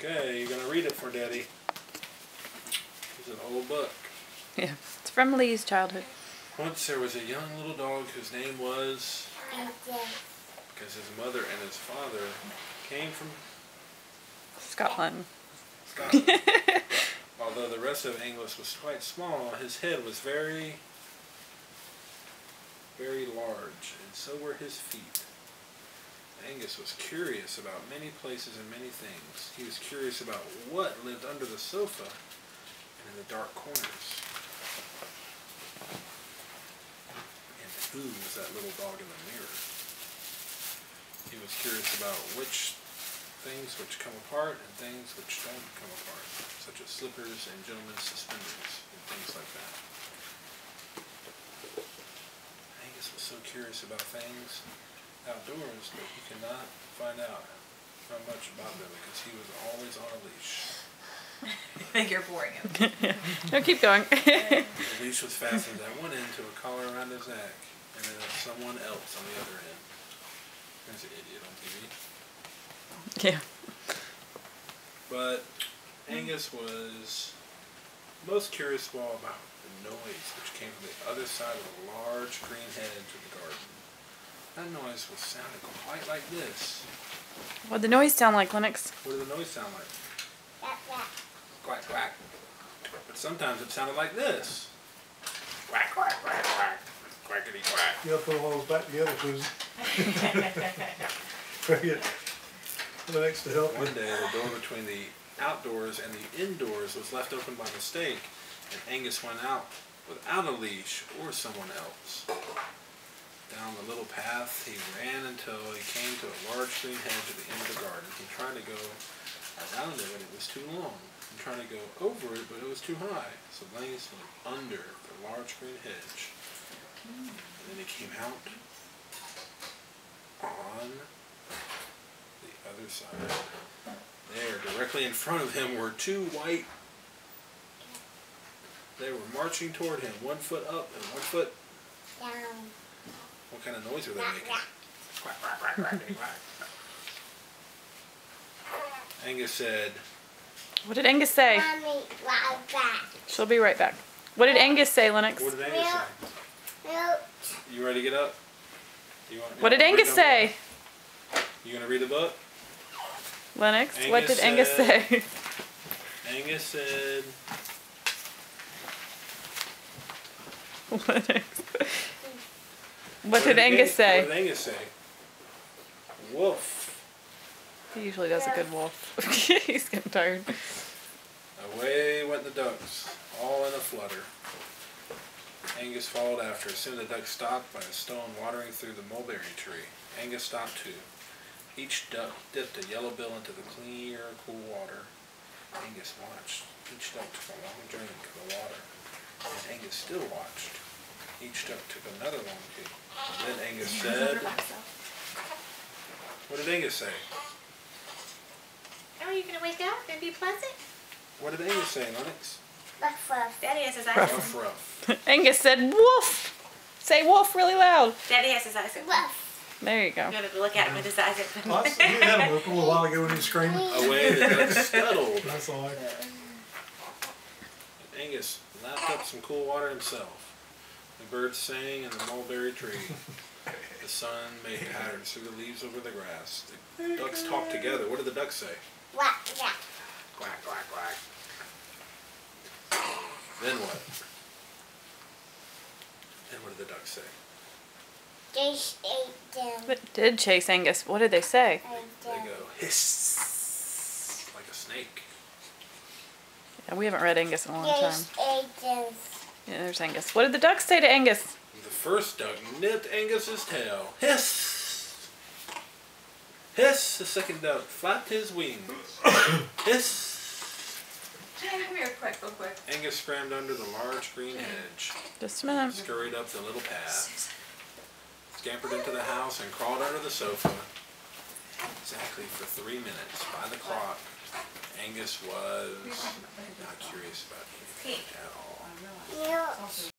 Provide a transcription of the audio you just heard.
Okay, you're going to read it for Daddy. It's an old book. Yeah, it's from Lee's childhood. Once there was a young little dog whose name was... Because his mother and his father came from... Scotland. Although the rest of Angus was quite small, his head was very, very large, and so were his feet. Angus was curious about many places and many things. He was curious about what lived under the sofa and in the dark corners. And who was that little dog in the mirror? He was curious about which things which come apart and things which don't come apart, such as slippers and gentlemen's suspenders and things like that. Angus was so curious about things outdoors, but he could not find out how much about them because he was always on a leash. I think you're boring him. No, keep going. The leash was fastened at one end to a collar around his neck, and then someone else on the other end. There's an idiot on TV. Yeah. But Angus was most curious of all about the noise which came from the other side of the large green hedge of the garden. That noise was sounding quite like this. What'd the noise sound like, Lennox? What did the noise sound like? Quack, quack. But sometimes it sounded like this. Quack, quack, quack, quack. Quackity quack. You gotta put all those back together, Susan. Next to help. One day, the door between the outdoors and the indoors was left open by mistake, and Angus went out without a leash or someone else. Down the little path he ran until he came to a large green hedge at the end of the garden. He tried to go around it, but it was too long. He tried to go over it, but it was too high. So Angus went under the large green hedge. And then he came out on the other side. There, directly in front of him, were two white. They were marching toward him, 1 foot up and 1 foot down. What kind of noise were they making? Quack, quack, quack, quack, quack. Angus said, What did Angus say? Mommy, right back. She'll be right back. What did Angus say, Lennox? what did Angus say? Milk. You ready to get up? What did Angus say? You gonna read the book? Lennox, what did Angus say? Angus said, Lennox. What did Angus say? What did Angus say? Woof. He usually does a good wolf. He's getting tired. Away went the ducks, all in a flutter. Angus followed after. Soon the duck stopped by a stone watering through the mulberry tree. Angus stopped too. Each duck dipped a yellow bill into the clear, cool water. Angus watched. Each duck took a long drink of the water. And Angus still watched. Each duck took another long drink. Then Angus said, what did Angus say? Are you going to wake up and be pleasant? What did Angus say, Lennox? Ruff, ruff. Daddy has his eyes Ruff, open. ruff. Angus said woof. Say woof really loud. Daddy has his eyes open. Ruff. There you go. You have to look at him with his eyes open. Well, you had him open a little while ago when he was screaming. Away the duck scuttled. That's all right. Angus lapped up some cool water himself. The birds sang in the mulberry tree. The sun made patterns through the leaves over the grass. The ducks talked together. What did the ducks say? Quack, quack. Quack, quack, quack. Then what? Then what did the ducks say? Just ate them. What did Chase Angus? What did they say? They go hiss like a snake. Yeah, we haven't read Angus in a long time. Just ate them. Yeah, there's Angus. What did the ducks say to Angus? The first duck nipped Angus's tail. Hiss! Hiss! The second duck flapped his wings. Hiss! Come here quick, real quick. Angus scrambled under the large green hedge, Just a minute. scurried up the little path, scampered into the house and crawled under the sofa. Exactly for 3 minutes by the clock, Angus was not curious about anything at all. Milk.